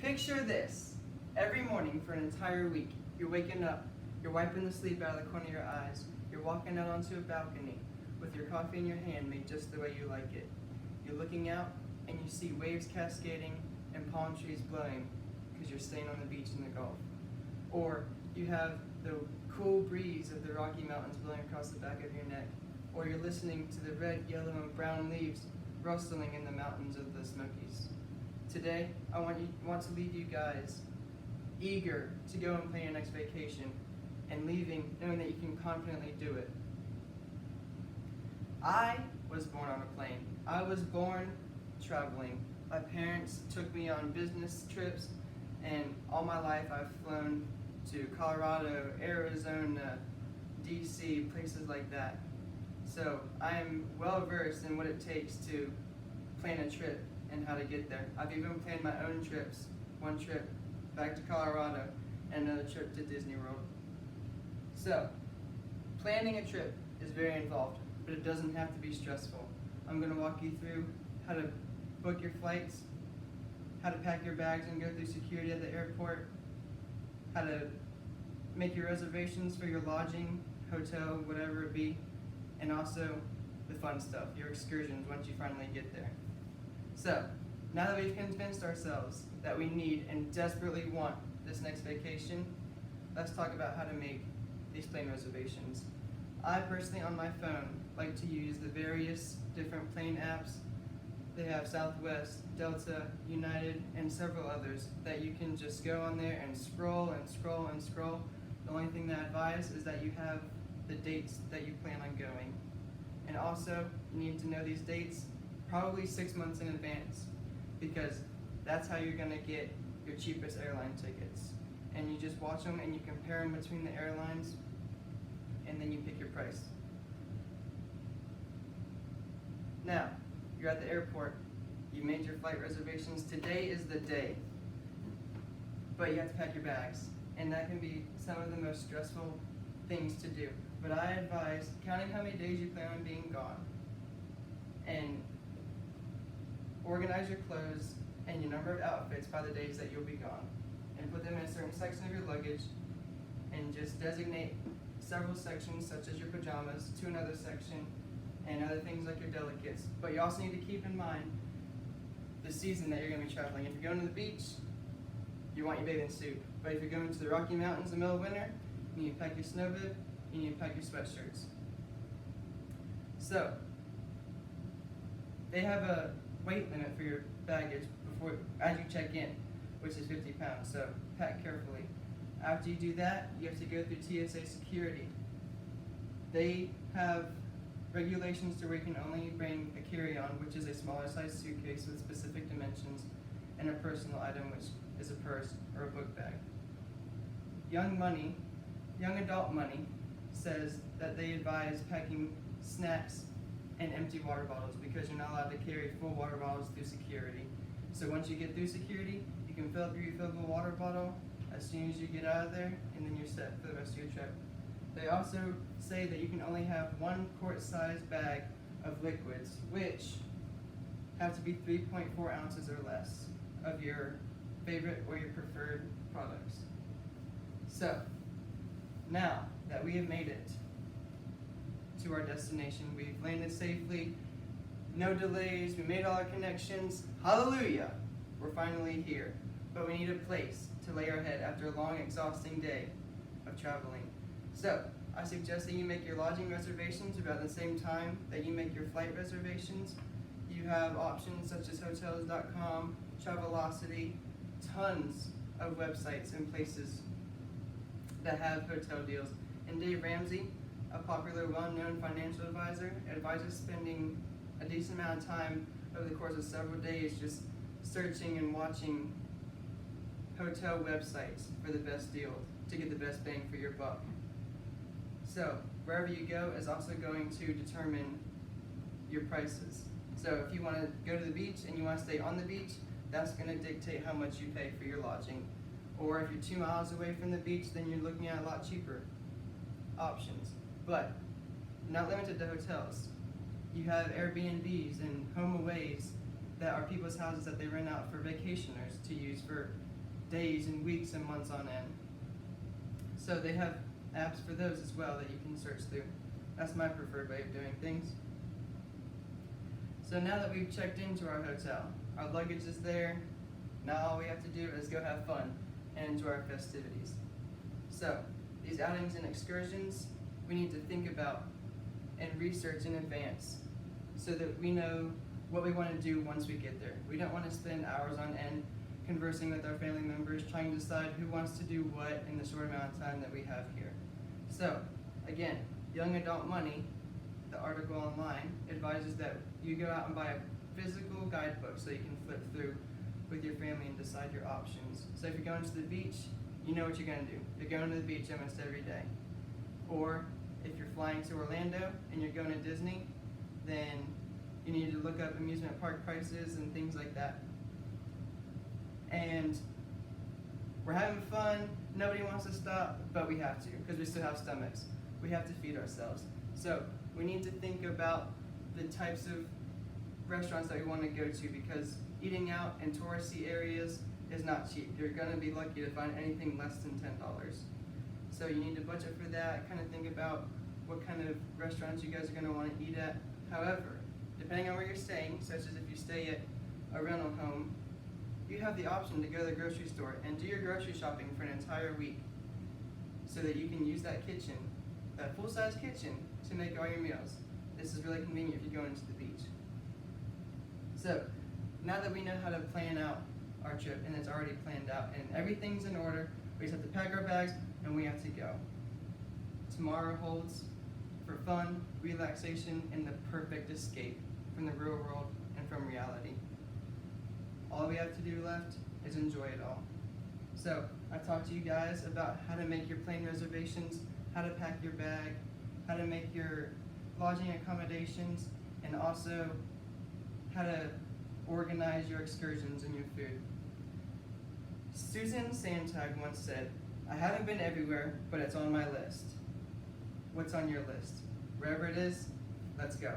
Picture this. Every morning for an entire week, you're waking up, you're wiping the sleep out of the corner of your eyes, you're walking out onto a balcony with your coffee in your hand made just the way you like it. You're looking out and you see waves cascading and palm trees blowing because you're staying on the beach in the Gulf. Or you have the cool breeze of the Rocky Mountains blowing across the back of your neck. Or you're listening to the red, yellow, and brown leaves rustling in the mountains of the Smokies. Today, I want to leave you guys eager to go and plan your next vacation and leaving knowing that you can confidently do it. I was born on a plane. I was born traveling. My parents took me on business trips, and all my life I've flown to Colorado, Arizona, DC, places like that. So I am well versed in what it takes to plan a trip and how to get there. I've even planned my own trips. One trip back to Colorado and another trip to Disney World. So, planning a trip is very involved, but it doesn't have to be stressful. I'm going to walk you through how to book your flights, how to pack your bags and go through security at the airport, how to make your reservations for your lodging, hotel, whatever it be, and also the fun stuff, your excursions once you finally get there. So, now that we've convinced ourselves that we need and desperately want this next vacation, let's talk about how to make these plane reservations. I personally, on my phone, like to use the various different plane apps. They have Southwest, Delta, United, and several others that you can just go on there and scroll and scroll and scroll. The only thing that I advise is that you have the dates that you plan on going. And also, you need to know these dates probably 6 months in advance, because that's how you're going to get your cheapest airline tickets. And you just watch them and you compare them between the airlines, and then you pick your price. Now, you're at the airport, you made your flight reservations, today is the day. But you have to pack your bags, and that can be some of the most stressful things to do. But I advise counting how many days you plan on being gone, and organize your clothes and your number of outfits by the days that you'll be gone, and put them in a certain section of your luggage, and just designate several sections such as your pajamas to another section, and other things like your delicates. But you also need to keep in mind the season that you're going to be traveling. If you're going to the beach, you want your bathing suit. But if you're going to the Rocky Mountains in the middle of winter, you need to pack your snow bib, you need to pack your sweatshirts. So, they have a weight limit for your baggage as you check in, which is 50 pounds, so pack carefully. After you do that, you have to go through TSA security. They have regulations to where you can only bring a carry-on, which is a smaller size suitcase with specific dimensions, and a personal item, which is a purse or a book bag. Young adult money says that they advise packing snacks and empty water bottles, because you're not allowed to carry full water bottles through security. So once you get through security, you can fill up your refillable water bottle as soon as you get out of there, and then you're set for the rest of your trip. They also say that you can only have 1 quart-sized bag of liquids, which have to be 3.4 ounces or less of your favorite or your preferred products. So, now that we have made it to our destination, we've landed safely, no delays, we made all our connections, hallelujah, we're finally here. But we need a place to lay our head after a long, exhausting day of traveling. So, I suggest that you make your lodging reservations about the same time that you make your flight reservations. You have options such as hotels.com, Travelocity, tons of websites and places that have hotel deals. And Dave Ramsey, a popular, well-known financial advisor, advises spending a decent amount of time over the course of several days just searching and watching hotel websites for the best deal to get the best bang for your buck. So, wherever you go is also going to determine your prices. So if you want to go to the beach and you want to stay on the beach, that's going to dictate how much you pay for your lodging. Or if you're 2 miles away from the beach, then you're looking at a lot cheaper options. But not limited to hotels. You have Airbnbs and HomeAways that are people's houses that they rent out for vacationers to use for days and weeks and months on end. So they have apps for those as well that you can search through. That's my preferred way of doing things. So now that we've checked into our hotel, our luggage is there, now all we have to do is go have fun and enjoy our festivities. So, these outings and excursions, we need to think about and research in advance so that we know what we want to do once we get there. We don't want to spend hours on end conversing with our family members, trying to decide who wants to do what in the short amount of time that we have here. So, again, Young Adult Money, the article online, advises that you go out and buy a physical guidebook so you can flip through with your family and decide your options. So if you're going to the beach, you know what you're going to do. You're going to the beach almost every day. Or if you're flying to Orlando and you're going to Disney, then you need to look up amusement park prices and things like that. And we're having fun, nobody wants to stop, but we have to, because we still have stomachs. We have to feed ourselves. So we need to think about the types of restaurants that we want to go to, because eating out in touristy areas is not cheap. You're going to be lucky to find anything less than $10. So you need to budget for that, kind of think about what kind of restaurants you guys are going to want to eat at. However, depending on where you're staying, such as if you stay at a rental home, you have the option to go to the grocery store and do your grocery shopping for an entire week so that you can use that kitchen, that full-size kitchen, to make all your meals. This is really convenient if you're going to the beach. So, now that we know how to plan out our trip and it's already planned out and everything's in order, we just have to pack our bags and we have to go. Tomorrow holds for fun, relaxation, and the perfect escape from the real world and from reality. All we have to do left is enjoy it all. So, I talked to you guys about how to make your plane reservations, how to pack your bag, how to make your lodging accommodations, and also how to organize your excursions and your food. Susan Sontag once said, "I haven't been everywhere, but it's on my list." What's on your list? Wherever it is, let's go.